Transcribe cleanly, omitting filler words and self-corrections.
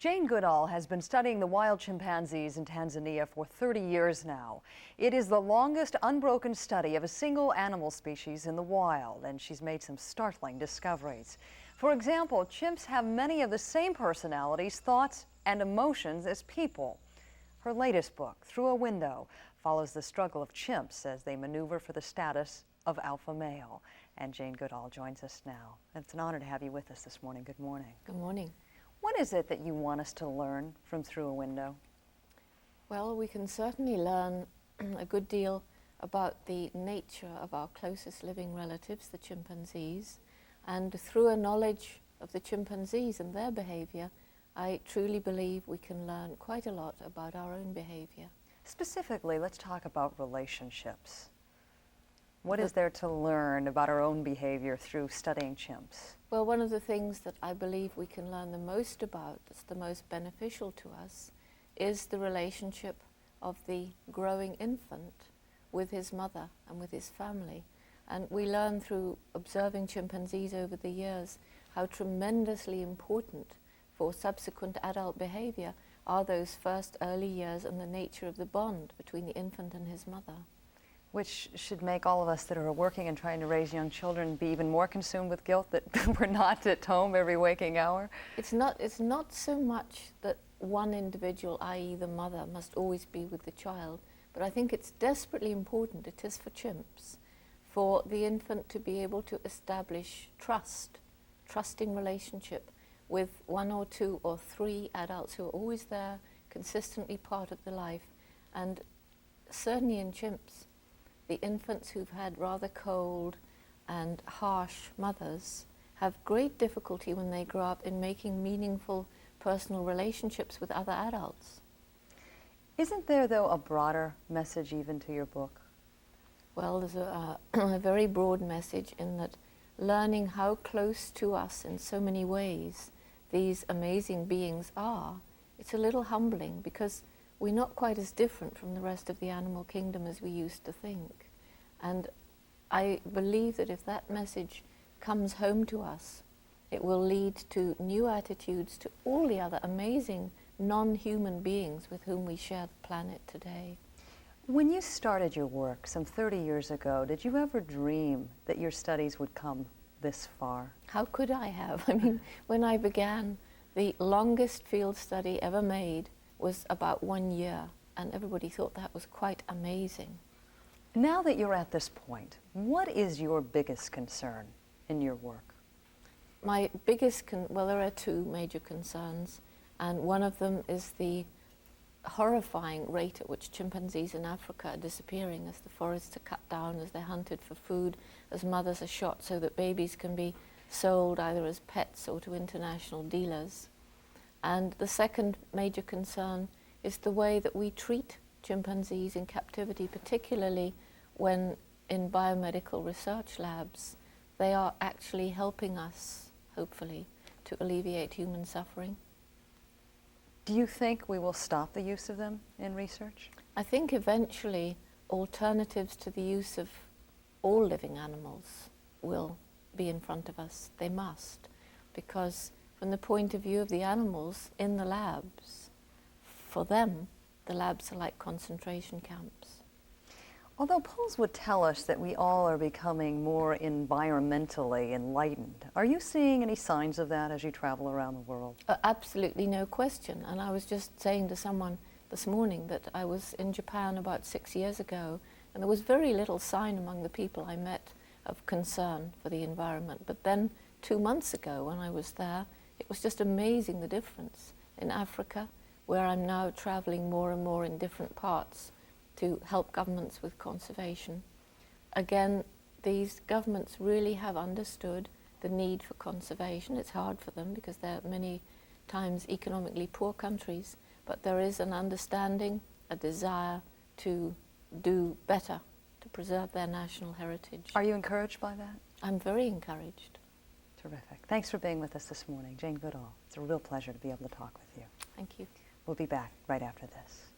Jane Goodall has been studying the wild chimpanzees in Tanzania for 30 years now. It is the longest unbroken study of a single animal species in the wild, and she's made some startling discoveries. For example, chimps have many of the same personalities, thoughts, and emotions as people. Her latest book, Through a Window, follows the struggle of chimps as they maneuver for the status of alpha male. And Jane Goodall joins us now. It's an honor to have you with us this morning. Good morning. Good morning. What is it that you want us to learn from Through a Window? Well, we can certainly learn a good deal about the nature of our closest living relatives, the chimpanzees, and through a knowledge of the chimpanzees and their behavior, I truly believe we can learn quite a lot about our own behavior. Specifically, let's talk about relationships. What is there to learn about our own behavior through studying chimps? Well, one of the things that I believe we can learn the most about, that's the most beneficial to us, is the relationship of the growing infant with his mother and with his family. And we learn through observing chimpanzees over the years how tremendously important for subsequent adult behavior are those first early years and the nature of the bond between the infant and his mother. Which should make all of us that are working and trying to raise young children be even more consumed with guilt that we're not at home every waking hour. It's not so much that one individual, i.e. the mother, must always be with the child, but I think it's desperately important, it is for chimps, for the infant to be able to establish trusting relationship with one or two or three adults who are always there, consistently part of the life. And certainly in chimps, the infants who've had rather cold and harsh mothers have great difficulty when they grow up in making meaningful personal relationships with other adults. Isn't there, though, a broader message even to your book? Well, there's a very broad message in that learning how close to us in so many ways these amazing beings are, it's a little humbling because we're not quite as different from the rest of the animal kingdom as we used to think. And I believe that if that message comes home to us, it will lead to new attitudes to all the other amazing non-human beings with whom we share the planet today. When you started your work some 30 years ago, did you ever dream that your studies would come this far? How could I have? I mean, when I began, the longest field study ever made was about 1 year, and everybody thought that was quite amazing. Now that you're at this point, what is your biggest concern in your work? My biggest, well, there are two major concerns, and one of them is the horrifying rate at which chimpanzees in Africa are disappearing as the forests are cut down, as they're hunted for food, as mothers are shot so that babies can be sold either as pets or to international dealers. And the second major concern is the way that we treat chimpanzees in captivity, particularly when in biomedical research labs they are actually helping us, hopefully, to alleviate human suffering. Do you think we will stop the use of them in research? I think eventually alternatives to the use of all living animals will be in front of us. They must, because from the point of view of the animals in the labs, for them, the labs are like concentration camps. Although polls would tell us that we all are becoming more environmentally enlightened, are you seeing any signs of that as you travel around the world? Absolutely no question. And I was just saying to someone this morning that I was in Japan about 6 years ago, and there was very little sign among the people I met of concern for the environment. But then 2 months ago when I was there, it was just amazing the difference. In Africa, where I'm now traveling more and more in different parts to help governments with conservation. Again, these governments really have understood the need for conservation. It's hard for them because they're many times economically poor countries, but there is an understanding, a desire to do better, to preserve their national heritage. Are you encouraged by that? I'm very encouraged. Terrific. Thanks for being with us this morning, Jane Goodall. It's a real pleasure to be able to talk with you. Thank you. We'll be back right after this.